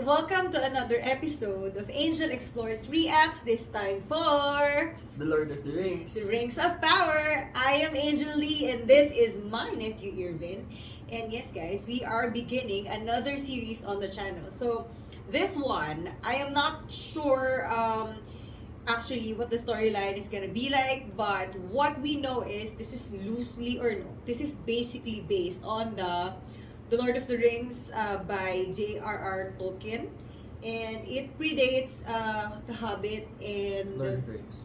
welcome to another episode of Angel Explores Reacts, this time for The Lord of the Rings. The Rings of Power. I am Angel Lee and this is my nephew Irvin. And yes guys, we are beginning another series on the channel. So this one, I am not sure actually what the storyline is gonna be like, but what we know is this is this is basically based on the Lord of the Rings by J.R.R. Tolkien, and it predates the Hobbit and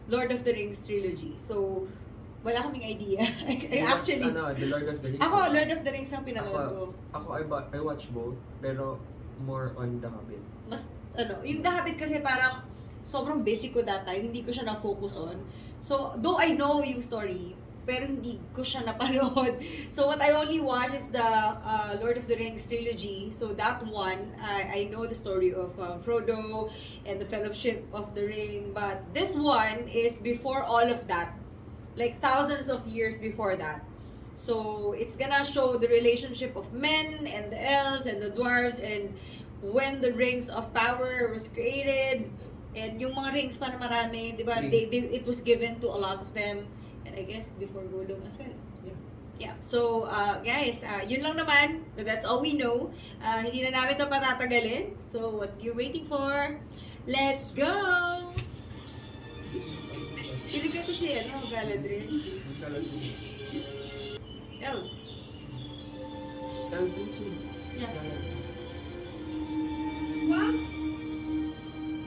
Lord of the Rings trilogy. So wala kaming idea. Actually, the Lord of the Rings. Ako, Lord of the Rings ang pinanood ko. I watch both, pero more on the Hobbit. Mas, yung The Hobbit kasi parang sobrang basic ko that time, hindi ko siya na-focus on. So, though I know yung story, pero hindi ko siya napanood. So, what I only watch is the Lord of the Rings trilogy. So, that one, I know the story of Frodo and the Fellowship of the Ring. But this one is before all of that. Like, thousands of years before that. So, it's gonna show the relationship of men and the elves and the dwarves and when the Rings of Power was created. And yung mga rings pa na marami, di ba? It was given to a lot of them. And I guess before Golem as well. Yeah. So, guys, yun lang naman. That's all we know. Hindi na namin ito patatagalin. So, what you're waiting for? Let's go! Pili ka ito si, Galadriel. Elves. Elves yun. Yeah. What?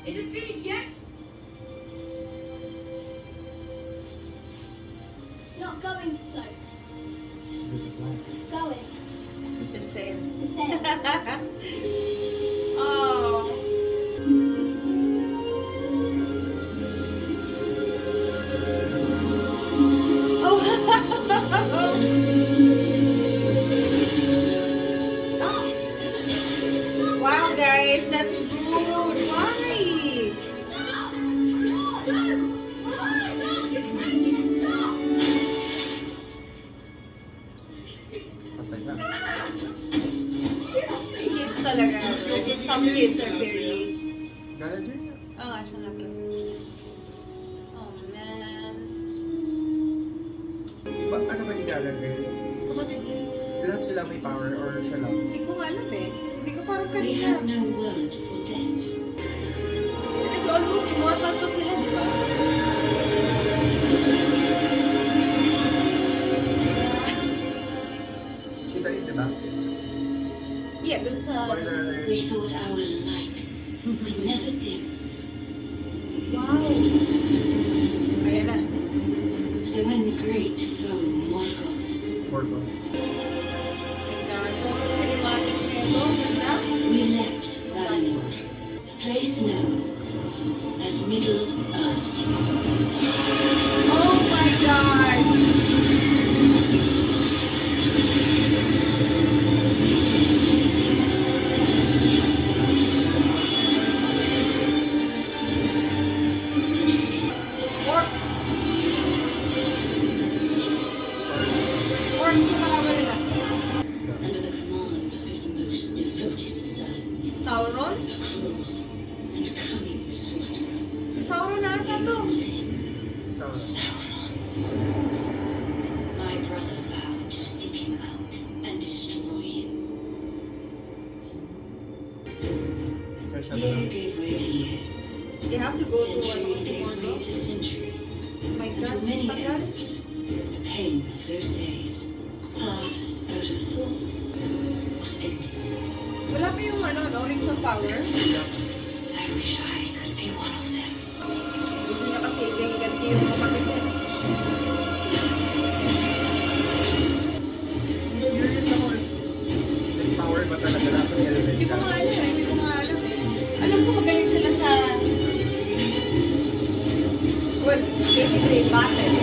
Is it finished yet? It's not going to float. It's going. It's just saying. It's a sail. Oh. Wow, guys, that's rude. Why? Kids talaga. Some kids are very... Galadriel. Oo nga, siya nga to. Oh, man. Ano ba ni Galadriel? Kumatin. Lahat sila may power or siya lang? Hindi ko nga alam eh. Hindi ko parang We kanina. have no word for death. Kasi almost immortal to sila, di ba? Siya tayo, di ba? Yeah, dun sa... Spoiler alert. We thought our light would never dim. Wow! Ayan na. So when the great foe Morgoth Morgoth. And sobrang cinematic nito. Ganda. we left Valinor, a place known as Middle Earth. Oh my God! Orcs! Orcs yung nakawala nila. Under the command of his most devoted servant, Sauron? a cruel and cunning sorcerer, Si Sauron na ata to. So, Sauron. My brother vowed to seek him out and destroy him. siya Year gave way to year. They have to go to Century si gave way Mordo. to century. My And God, for many tagal. elves, the pain of those days, passed out of thought, was ended. Wala pa yung Rings of Power. I wish I could be one of them. Gusto niya kasi ganti yung kapatid niya. Curious ako if may power ba talaga lahat ng element? Hindi ko nga alam eh. Hindi ko nga alam eh. Alam ko magaling sila sa... Well, basically battle.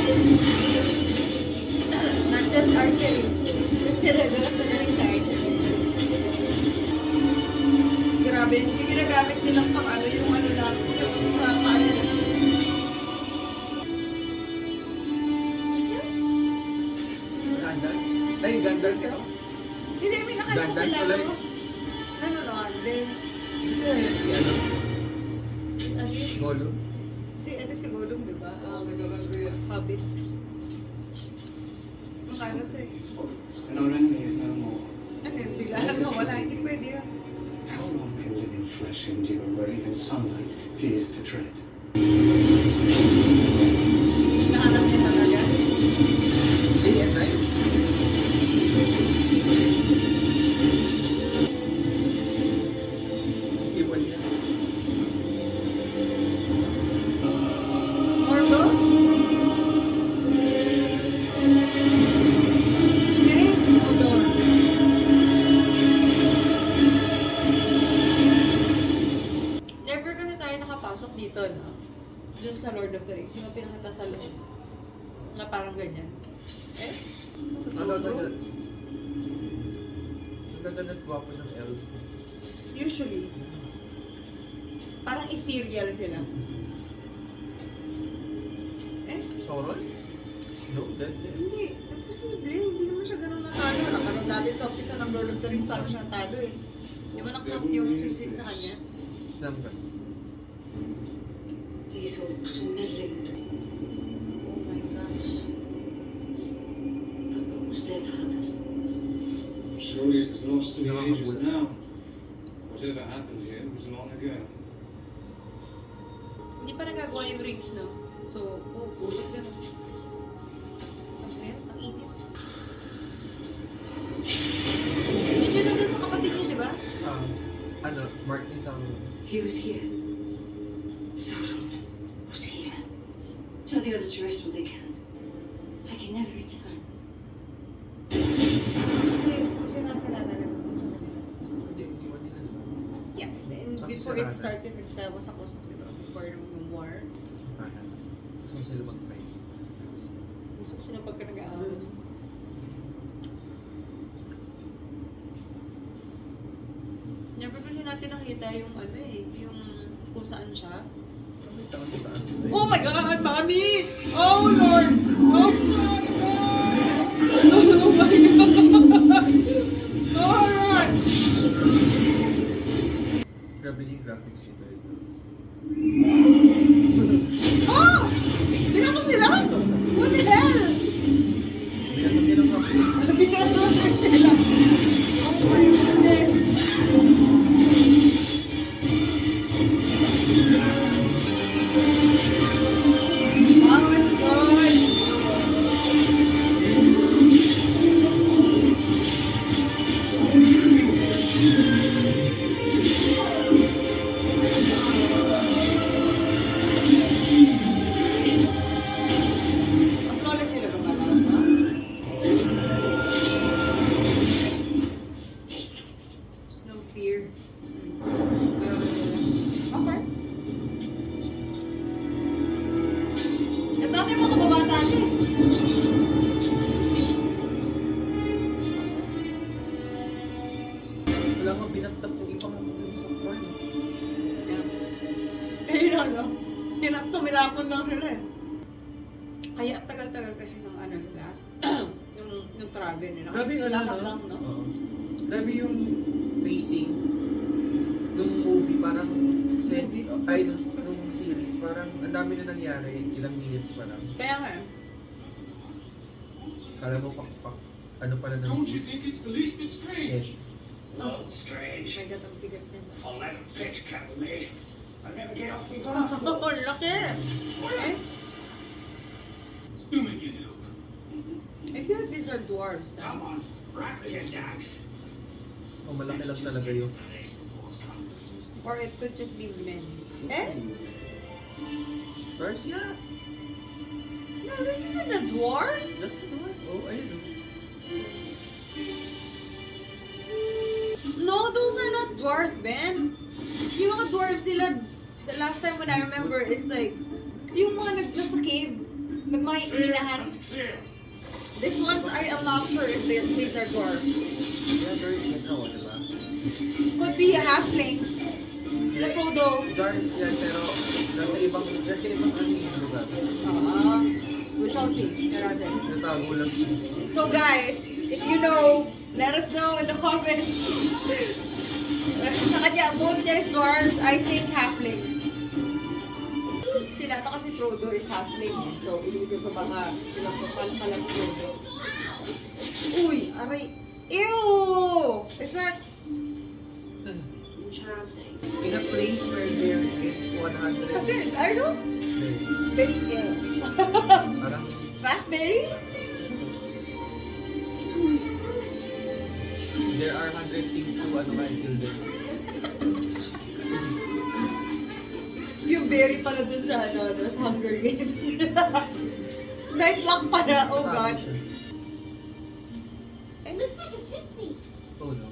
Not just archery. Kasi sila galing sa archery. Grabe, yung ginagamit nilang pang yung lang, sa paano lang. Gandalf? Ay, Gandalf ka? Hindi, may nakalimutan Gandalf kilala tuloy. ko. Nanonood din. Hindi Yeah, si ano? Ano yun? Gollum. Hindi, ano si Gollum, di ba? Hobbit. Makano to eh. And our enemy is no more. Ano yun? Bigla lang nawala. Hindi pwede yun. How long can living flesh endure where even sunlight fears to tread? Nahanap niya talaga. Day and night? Iwan niya. Morbo? Eres Mordor. Never kasi tayo nakapasok dito, no? Dun sa Lord of the Rings. Yung pinakita sa loob. Na parang ganyan. Eh? Ang ganda nun. Ang ganda ng gwapo ng elf. Usually. Parang ethereal sila. Eh? Sauron? No, dead. Hindi. Imposible. Hindi naman siya ganun natalo. Nakaroon dati sa umpisa ng Lord of the Rings, parang siya natalo eh. Di ba nakount yung sisid sa kanya? Alam ka. These orcs were meddling. Oh my gosh. But what was their purpose? Surely it is lost to the Yeah, ages well- now. Whatever happened here was long ago. Hindi pa nagagawa yung rings, no? So, oh, bulit ka na. Ang melt, ang init. Hindi na doon sa kapatid niya, di ba? Ano, Mark isang... He was here. Sauron was here. Tell the others to rest what they can. I can never return. Kasi nasa nata na doon sa kanila. Hindi ba nila? Yeah, and Kasi before sila it na. started, nagtawasak-wasak, di ba? Before yung war. Gusto sila mag-fight. Gusto ko sila pagka nag-aawas. Never kasi natin nakita yung ano eh, yung kung saan siya. Nakita ko sa taas. Oh my God, Mami! Oh Lord! Oh my God! Oh my God! Oh Lord! Grabe yung graphics nito. Oh! Binato sila? What the hell? Binatang din ang kapo. Binato sila. Oh my goodness! That was good! Ang flawless sila gumalaw, no? No fear. Okay. Ang dami mga kababata niya eh. Wala nga binatap yung ibang dun sa porn. Ayun ano, tumirapon lang sila eh. Kaya tagal-tagal kasi ng ano nila, yung travel nila. Grabe yung ano, Lakad no? lang, no? Oo. Grabe yung pacing nung movie, parang nung series, parang ang dami na nangyari, ilang minutes pa lang. Kaya nga, Kala mo ano pala ng Don't you news? think it's the least bit strange? Not strange. may gatang bigat niya. I'll never pitch cattle, mate. I'll never get off the Oh, glass. laki! Eh, Do make it help. I feel like these are dwarves. Come on, rattle your dags. Oh, malaki lang talaga yun. Or it could just be men. Eh? First, yeah. No, this isn't a dwarf. That's a dwarf. Oh, ayun. Oh. No, those are not dwarves, Ben. Yung mga dwarves nila, the last time when I remember is like, yung mga nasa cave, nagmaminahan. These ones, I am not sure if these are dwarves. Yeah, dwarves yan. Oo, diba? Could be halflings. Sila Frodo. Dwarves yan, pero nasa ibang ano yung lugar. We shall see. Natin. Natago lang siya. So guys, if you know, let us know in the comments. Sa kanya, both niya is dwarves, I think halflings. Sila, ano kasi Frodo is halfling. So, ilusip ko baka sila palang Frodo. Uy, aray. Ew! Is that... Enchanting. In a place where there is 100 Are those? berries. Parang Raspberry? there are 100 things to kill them. Yung berry pala dun sa sa Hunger Games. Night lang pala, oh god. It looks like a pixie. Oh no.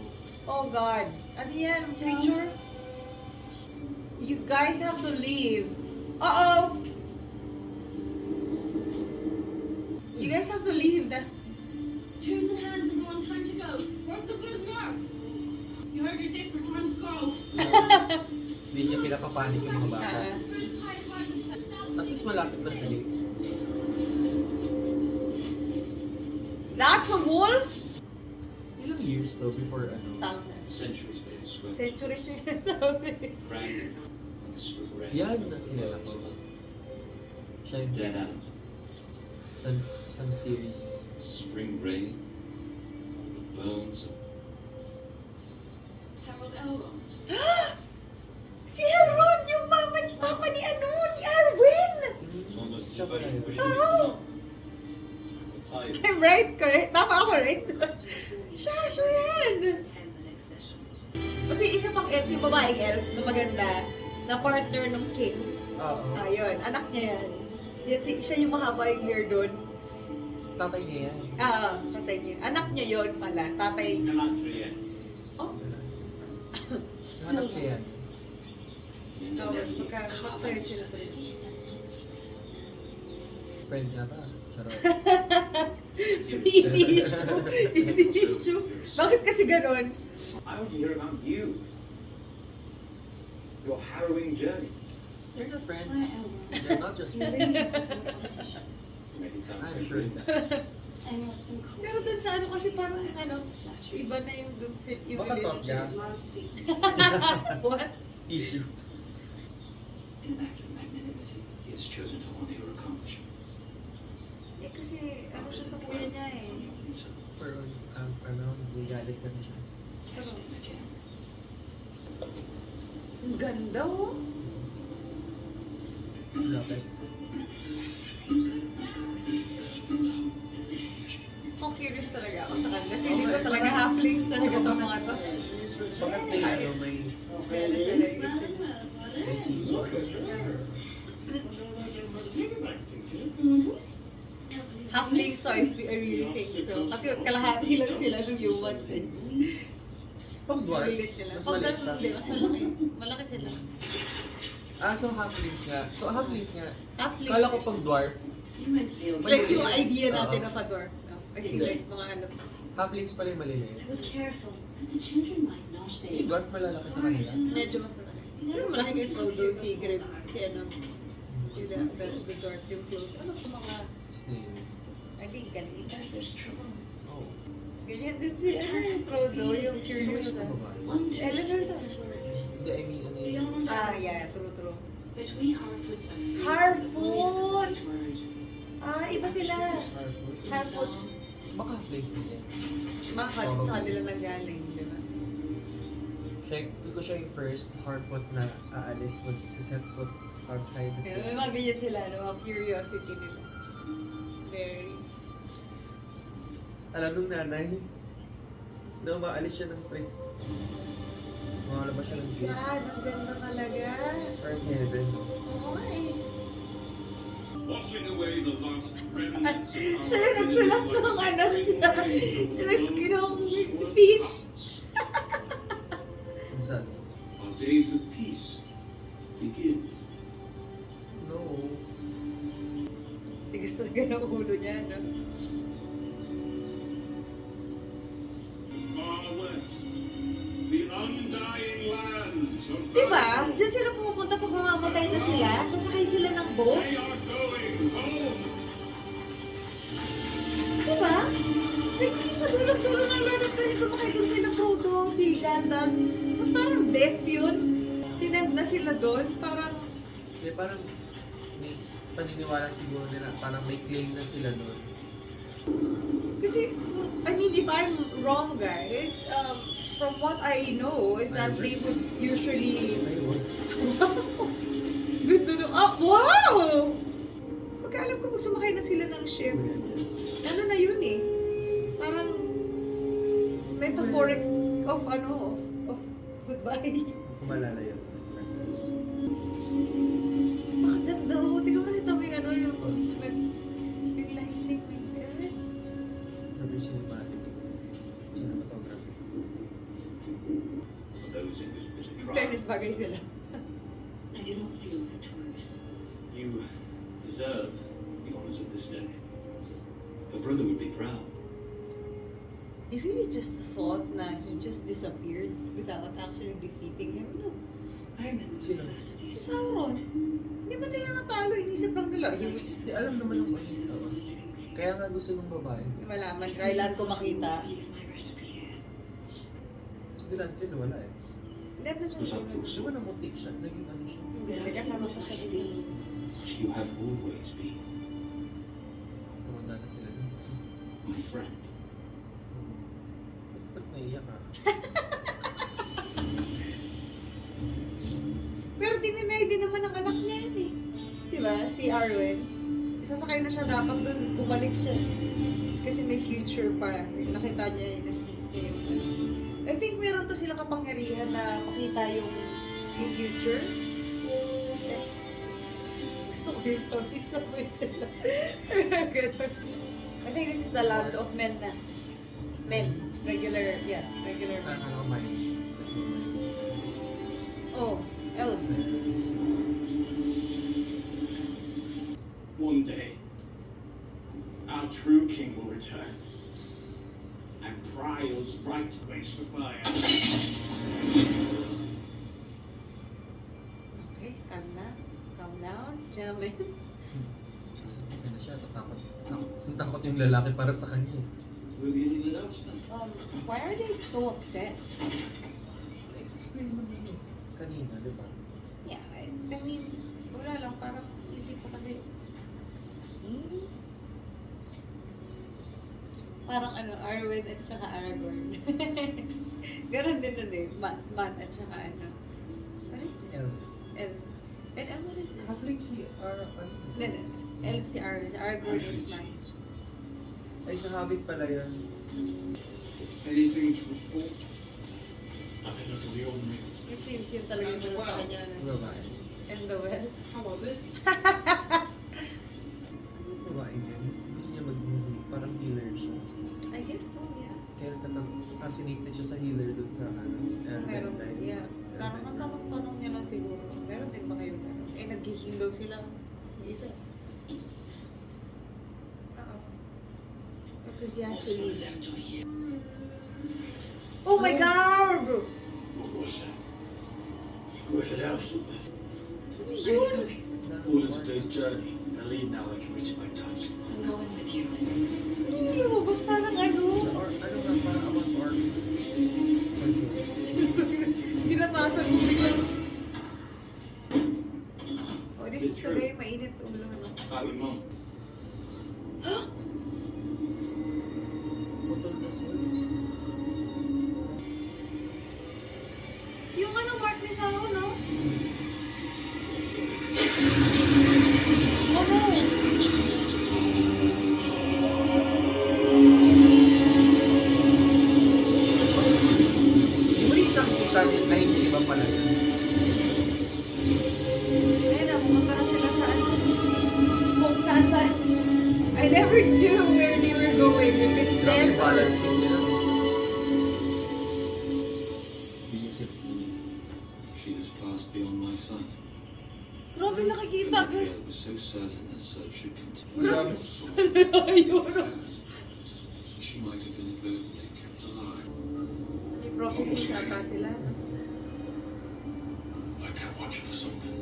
Oh god. Ano yan? Creature? You guys have to leave. Uh-oh! You guys have to leave. Choosing hands, everyone, time to go. Work the good work. You heard your sister, time to go. Hindi niya pinapapanik yung mga bata. First quiet part. At least malapit lang sa gate. That's a wolf? Ilang years though before Thousand. Centuries they describe. Century sinasabi. Brandon. Whisper of rain. Yan na kilala ko. Siya yung Dead animal. isang series. Spring rain. The bones of Harold Elrond. Si Harold, yung papa ni ni Arwen! It's almost Siya as pala if yun. Oo! tired. I'm right, correct? Tama ako, right? Siya yan! 10 the next session. Kasi isa pang elf, yung babaeng elf na maganda, na partner ng king. Oo. Ayun, anak niya yan. Siya yung mahaba yung hair doon. Tatay niya yan. Tatay niya. Anak niya yon pala. Tatay. Oh, Hanap niya yan. magka-friend sila. Friend niya ba? Charot. Hindi issue. Bakit kasi ganon? I want to hear about you. Your harrowing journey. They're not Why friends. Elrond? They're not just You're friends. raising a competition. Make it sound I'm so sure. good. I know some cool. Pero dun sa ano kasi parang iba na yung dun yung Baka top niya. What? Issue. In an act of magnanimity, he has chosen to honor your accomplishments. Eh kasi ano siya sa kuya niya eh. Pero, nagalit kasi siya. Pero, ang ganda oh. Lapit. Oh, curious talaga ako sa kanila. Feeling ko talaga halflings talaga to mga to. Bakit may, Pwede sila yung issue. may scenes ba? Halflings to, I really think so. Kasi kalahati lang sila ng humans eh. Pag dwarf, Relate nila. mas Pag maliit ganun, pa. hindi, mas malaki. Malaki sila. So halflings nga. So halflings nga. Halflings. Kala ko pag dwarf, You meant to be okay. Like yung idea natin Oo. na pa-dwarf. No? I think Hindi. like mga ano. halflings pala yung maliliit. I was careful, but the children might not be. Yung dwarf malalaki sa kanila. Medyo mas malaki. Pero malaki kay Frodo, si Greg, si ano. Yung the dwarf, yung close. Ano ito mga, Snail. I think kanita. There's trouble. Oh. Ganyan din si ano yung Frodo, yung curious na. One Si Eleanor daw. Hindi, I mean, ano yun? Beyond Yeah, true. But we Harfoots are free Harfoot! to word. Iba sila. Harfoot? Harfoots. Baka halflings din yan. Bakit? Sa kanila nanggaling, di ba? Feel ko siya yung first Harfoot na aalis with sa set foot outside the May mga ganyan sila, no? Mga curiosity nila. Very. Alam nung nanay, na umaalis siya ng trip. Makalabas siya ng gate. God, ang ganda talaga. Parang heaven. Oo eh. Washing away the last remnants of our Siya yung nagsulat ng ano siya. Yung speech. Kung saan? Our days of peace begin. No. Tigas talaga ng ulo niya, no? Far west, the undying lands of Diba? Valinor. Diyan sila pumupunta pag mamamatay na sila. Sasakay sila ng boat. They are going home. Diba? Like, yung sa dulo ng Lord of the Rings, sumakay dun sila Frodo, si Gandalf. Parang death yun. Sinend na sila doon. Parang, Parang may paniniwala siguro nila, parang may claim na sila doon. kasi, I mean, if I'm wrong, guys, from what I know, is that they would usually, Ayun. ganda no, oh, wow! Pagkaalam ko, sumakay na sila ng ship. Ano na yun eh? Parang, metaphoric of of goodbye. Kung malala yun. Ganda oh. Tingnan mo nakita mo yung yung lightning, my God. Sabi cinematic. Cinematography. For those in this bit of trial, Fairness, bagay sila. I do not feel victorious. you deserve the honors of this day. Your brother would be proud. They really just thought na he just disappeared without actually defeating him, no? I remember the Sino? first of Si these. Sauron. Hindi ba nila natalo? Inisip lang nila. He was Hindi, alam naman ng ano. Kaya nga gusto ng babae. malaman. Kailan ko makita. My recipe here. Si Delante wala eh. Hindi na siya. Di ba namutik siya? Naging ano siya? Hindi, nagkasama pa siya dito. You have always been Tumanda na sila doon. my friend. Ba't naiyak ka? Pero dininay din naman ang anak niya yun eh. Diba? Si Arwen. Isasakay na siya dapat doon. Bumalik siya. Kasi may future pa. Nakita niya yung nasip niya yung ano. I think meron to silang kapangyarihan na makita yung future. Eh, gusto ko yung sabay sila. Ganun. I think this is the land of men na. Men. Regular men. Nakakamain. Oh, elves. One day, our true king will return and pry us right against the fire. Okay, calm down, gentlemen. Sabi ka na siya, takot yung lalaki para sa kanya eh. Why are they so upset? Explain mo din kanina, di ba? Yeah, I mean, wala lang, parang isip ko kasi, parang Arwen at saka Aragorn. Ganon din nun eh, Man at saka what is this? Elf. Elf. And what is this? Halfling si ano? No, Elf si Arwen, Aragorn is Man. Ay, sa Hobbit pala yun. Anything to report? Nothing out of the ordinary. It seems yun talaga yung mga pa kanya. Yung babae. And the well. How was it? Yung babae din. Gusto niya maging parang healer siya. I guess so, yeah. Kaya fascinate na siya sa healer dun sa Meron, Elven yeah. Parang natanong niya lang siguro. Meron din ba kayo meron? Eh, nag-heal daw sila. Isa. Because he has to leave. Oh my God! What was that? Work it out. Yun! All is a day's journey. I leave now. I can reach my task. I'm going with you. Ano yung lumabas? Parang ano? Or ano nga, parang about orc. For sure. Tinatasan mo biglang. Oh, this is talaga yung mainit ulo, no? About your mom. Putol na sword. Yung mark ni Sauron, no? Oh no! Di ba yung nakikita niya na hindi iba pala yun? Ayun na, pumunta na sila sa kung saan ba. I never knew where they were going. If it's Grabe there. yung balancing nila. Biisip. She has passed beyond my sight. Grabe nakikita ko. I was so certain that search should continue. Grabe. Ayun. She might have been inadvertently kept alive. May prophecies ata sila. No? Like they're watching for something.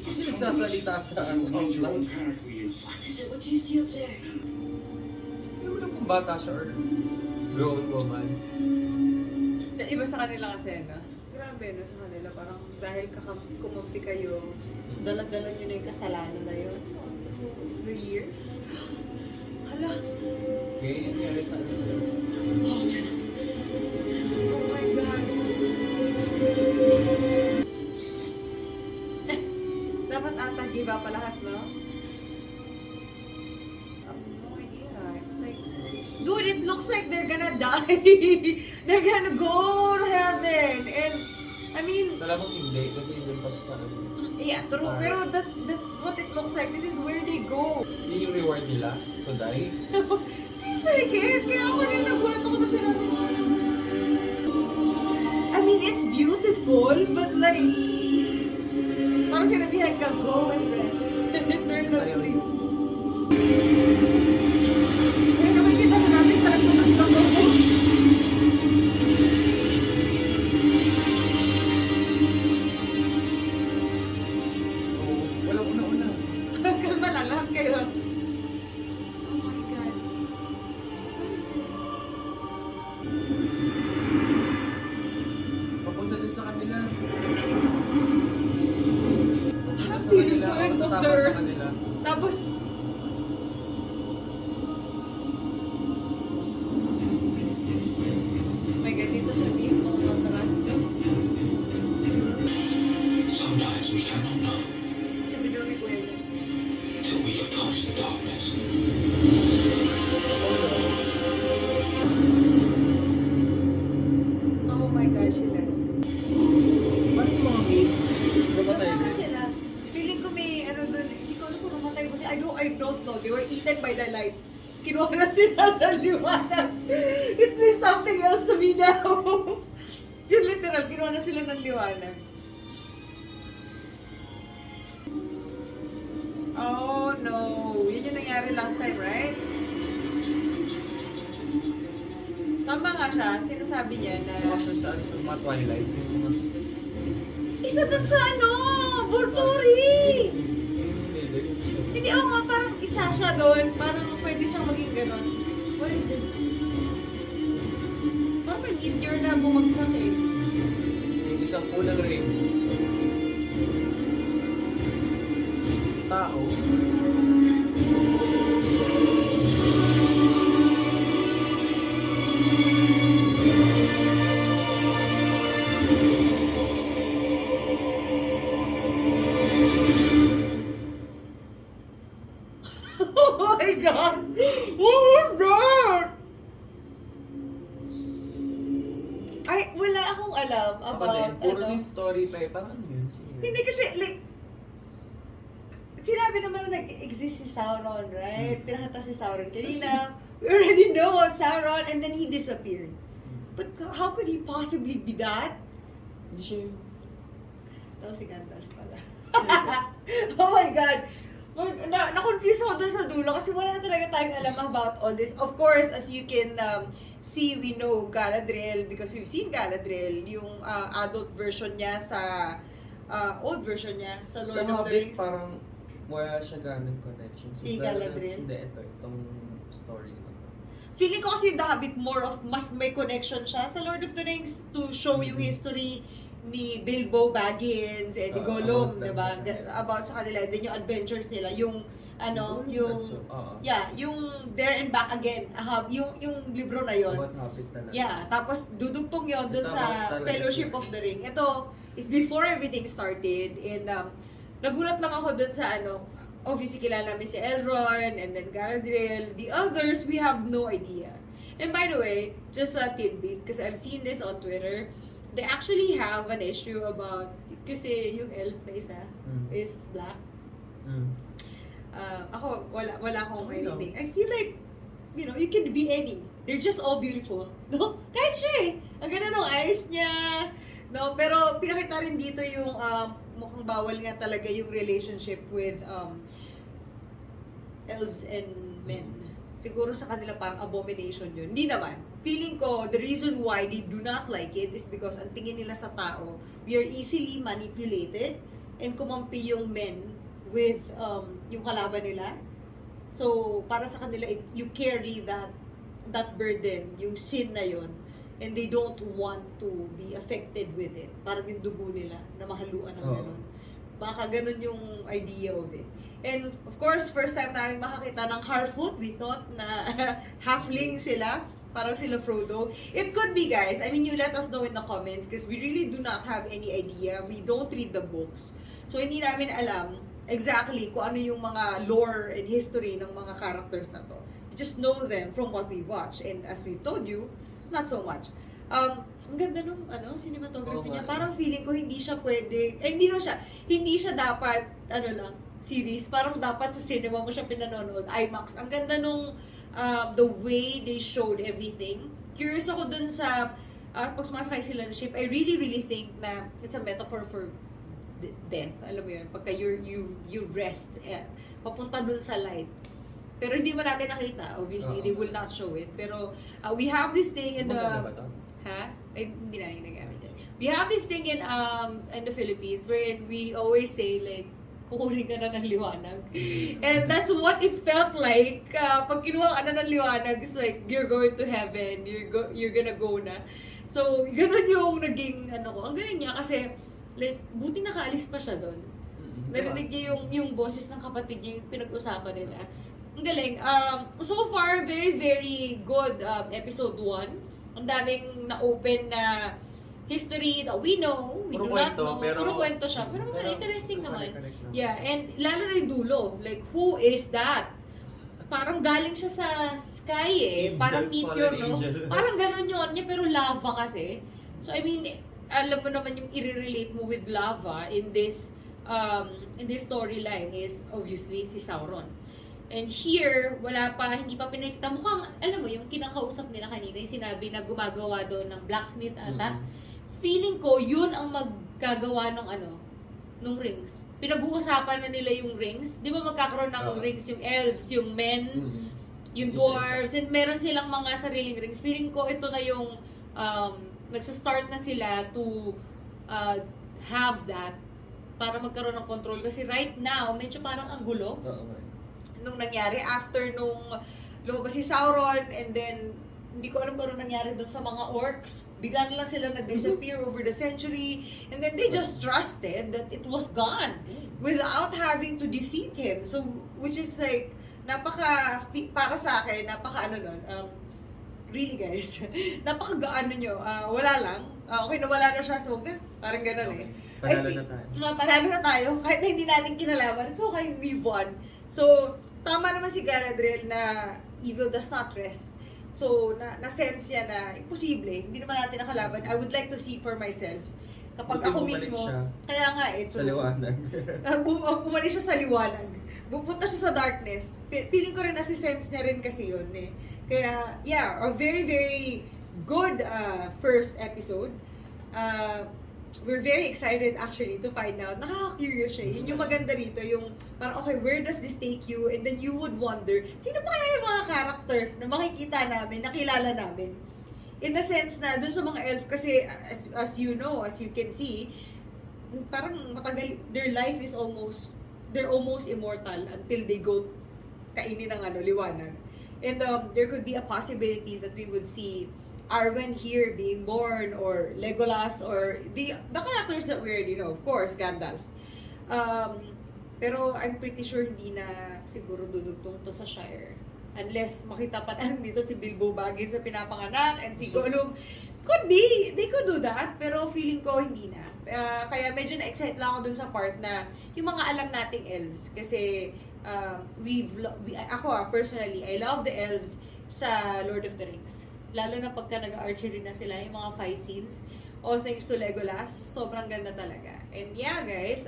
Kasi nagsasalita sa outline. Apparently is. What is it? What do you see up there? Hindi mo lang kung bata siya or grown woman. Iba sa kanila kasi, no? Grabe, no, sa kanila. Parang dahil kumampi kayo, dala-dala nyo na yung kasalanan na yun. Through the years. Hala! Kaya yung nangyari sa kanila. Oh my God! Dapat ata give up pa lahat, no? I have no idea. It's like, dude, it looks like they're gonna die. They're gonna go to heaven. And, I mean, Malamang hindi kasi yun pa siya sa kanila. yeah, true. Pero that's what it looks like. This is where they go. Yun yung reward nila to die. Seems like it. Kaya ako rin nagulat ako na sinabi. I mean, it's beautiful, but like, parang sinabihan ka, go and rest. Eternal sleep. Kaya naman kita na natin sa akin na sila ko. Oo, walang una-una. Kalma lang, lahat kayo. Oh my God. What is this? Papunta din sa kanila. Papunta sa Feeling kanila. ko end of Tatapos the sa earth. kanila. Tapos, my God, dito siya mismo matras ka. Sometimes we cannot know Tabi doon ni Kuya niya. till we have touched the darkness. Oh my God, she left. Paano yung mga maid? Namatay Kasama din. sila. Feeling ko may ano doon, hindi ko alam kung namatay ba siya. I don't know. They were eaten by the light. Kinuha na sila ng liwanag. It means something else to me now. Yun literal, kinuha na sila ng liwanag. Oh no. Yun yung nangyari last time, right? Tama nga siya. Sinasabi niya na Mga sa alis ng mga Twilight. Yung mga... isa dun sa ano, Volturi! Yung isa. Hindi, oo nga, parang isa siya doon. Parang pwede siyang maging ganon. What is this? Parang may meteor na bumagsak eh. Yung isang unang ring. Tao. Oh my God! What was that? Ay, wala akong alam Ako about din, puro ano. din story tayo. Parang ano yun? Sige. Hindi kasi, like, sinabi naman na nag-exist si Sauron, right? Pinakita si Sauron kanina. We already know about Sauron, and then he disappeared. But how could he possibly be that? Hindi siya yun. Tapos si Gandalf pala. Oh my God! Na-confuse ako dun sa dulo kasi wala talaga tayong alam about all this. Of course, as you can see, we know Galadriel because we've seen Galadriel, yung adult version niya sa old version niya sa Lord Sa of the Hobbit, Rings. parang wala siya ganong connection. Si Galadriel? Hindi, itong story na to. Feeling ko kasi The Hobbit more of mas may connection siya sa Lord of the Rings to show yung history ni Bilbo Baggins and ni Gollum, about diba? sa kanila. About sa kanila. Then yung adventures nila, yung ano, yung yeah. yung There and Back Again. Yung libro na yon. About Hobbit talaga. Yeah, tapos dudugtong yon dun Ito, sa about Fellowship talaga of the Ring. Ito is before everything started and nagulat lang ako dun sa ano, obviously kilala namin si Elrond and then Galadriel. The others, we have no idea. And by the way, just a tidbit, because I've seen this on Twitter, they actually have an issue about, kasi yung elf na isa is black. Ako, wala akong anything. I feel like, you know, you can be any. They're just all beautiful. No? Kahit siya eh. Ang ganda ng eyes niya. No? Pero pinakita rin dito yung mukhang bawal nga talaga yung relationship with elves and men. Siguro sa kanila parang abomination yun. Hindi naman. Feeling ko, the reason why they do not like it is because ang tingin nila sa tao, we are easily manipulated and kumampi yung men with yung kalaban nila. So, para sa kanila, you carry that burden, yung sin na yun. and they don't want to be affected with it. Parang yung dugo nila na mahaluan ng Oo. ganun. Baka ganun yung idea of it. And of course, first time namin makakita ng Harfoot, we thought na halfling sila. Parang sila Frodo. It could be, guys. I mean, you let us know in the comments because we really do not have any idea. We don't read the books. So, hindi namin alam exactly kung ano yung mga lore and history ng mga characters na to. We just know them from what we watch. And as we've told you, not so much. Ang ganda nung cinematography Oo niya. nga. Parang feeling ko hindi siya pwede, hindi siya dapat, series. Parang dapat sa cinema mo siya pinanonood. IMAX. Ang ganda nung the way they showed everything. Curious ako dun sa pag sumasakay sila ng ship. I really, really think na it's a metaphor for death. Alam mo yun? Pagka you rest, papunta dun sa light. Pero hindi mo natin nakita. Obviously, they will not show it. Pero we have this thing in the... Maganda ba to? Ha? Ay, hindi na yung nagamit yan. We have this thing in the Philippines wherein we always say like, kukunin ka na ng liwanag. And that's what it felt like. Pag kinuha ka na ng liwanag, it's like, you're going to heaven, you're gonna go na. So, ganun yung naging, ko. Ang galing niya kasi, like, buti nakaalis pa siya doon. Narinig niya yung boses ng kapatid niya, yung pinag-usapan nila. Ang galing. So far, very, very good episode 1. Ang daming na-open na history that we know, we Puro do not kwento, know. pero- Puro kwento siya. Pero Pero, interesting naman. connect lang. Yeah, and lalo na yung dulo. Like, who is that? Parang galing siya sa sky Angel, Parang meteor, fallen no? angel. Parang ganon yun niya, pero lava kasi. So, I mean, alam mo naman yung i-relate mo with lava in this storyline is obviously si Sauron. And here, hindi pa pinakita. Mukhang, alam mo, yung kinakausap nila kanina, yung sinabi na gumagawa doon ng blacksmith ata. Feeling ko, yun ang maggagawa ng nung rings. Pinag-uusapan na nila yung rings. Di ba magkakaroon ng rings yung elves, yung men, yung dwarves, and meron silang mga sariling rings. Feeling ko, ito na yung nagsa-start na sila to have that para magkaroon ng control. Kasi right now, medyo parang ang gulo. Oo nga. Nung nangyari after nung lumabas si Sauron, and then hindi ko alam kung ano nangyari doon sa mga orcs. Bigla na lang sila na-disappear over the century, and then they just trusted that it was gone without having to defeat him. So, which is like, para sa akin, really guys, napaka-gaan nyo. Wala lang. Okay, nawala na siya, so parang ganun eh. Panalo na tayo. Panalo na tayo, kahit na hindi natin kinalaban. So, okay, we won. So, tama naman si Galadriel na evil does not rest. So, na-sense niya na imposible. Hindi naman natin nakalaban. I would like to see for myself. Kapag Buti ako bumalik mismo, siya kaya nga ito. sa liwanag. Bumalik siya sa liwanag. Pupunta siya sa darkness. Feeling ko rin nasi-sense niya rin kasi yun eh. Kaya, yeah, a very, very good first episode. We're very excited actually to find out. Nakaka-curious siya. Yun yung maganda rito, yung parang okay, where does this take you? And then you would wonder, sino pa kaya yung mga character na makikita namin, nakilala namin? In the sense na dun sa mga elf, kasi as you know, as you can see, parang matagal, their life is they're almost immortal until they go kainin ng liwanag. And there could be a possibility that we would see Arwen here being born, or Legolas, or the characters that we already know, of course, Gandalf. Pero I'm pretty sure hindi na siguro dudugtong to sa Shire. Unless makita pa na dito si Bilbo Baggins sa pinapanganak, and si Gollum. Could be, they could do that, pero feeling ko hindi na. Kaya medyo na-excite lang ako dun sa part na yung mga alam nating elves. Kasi ako personally, I love the elves sa Lord of the Rings. Lalo na pagka nag-archery na sila, yung mga fight scenes, all thanks to Legolas, sobrang ganda talaga. And yeah, guys,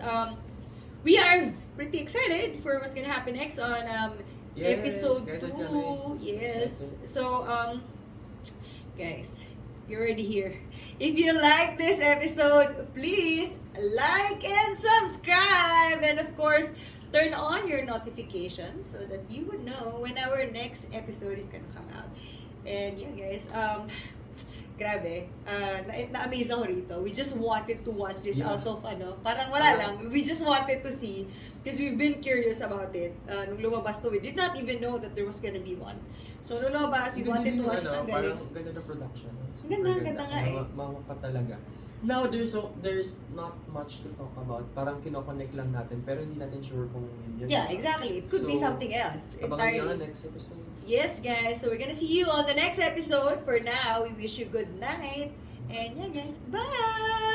we are pretty excited for what's gonna happen next on episode 2. Yes. So, guys, you're already here. If you like this episode, please like and subscribe. And of course, turn on your notifications so that you would know when our next episode is gonna come out. And yeah, grabe, na-amaze ako rito. We just wanted to watch this Yeah. out of parang wala lang. We just wanted to see because we've been curious about it. Nung lumabas to, we did not even know that there was gonna be one. So nung lumabas, we wanted to watch it. Ang galing. Parang ganda ng production. Ganda nga eh. Mahukat talaga. Now, there's not much to talk about. Parang kinoconnect lang natin, pero hindi natin sure kung yun. Yeah, exactly. It could be something else Abangan nyo entirely. next episode. Yes, guys. So we're gonna see you on the next episode. For now, we wish you good night. And yeah, guys. Bye!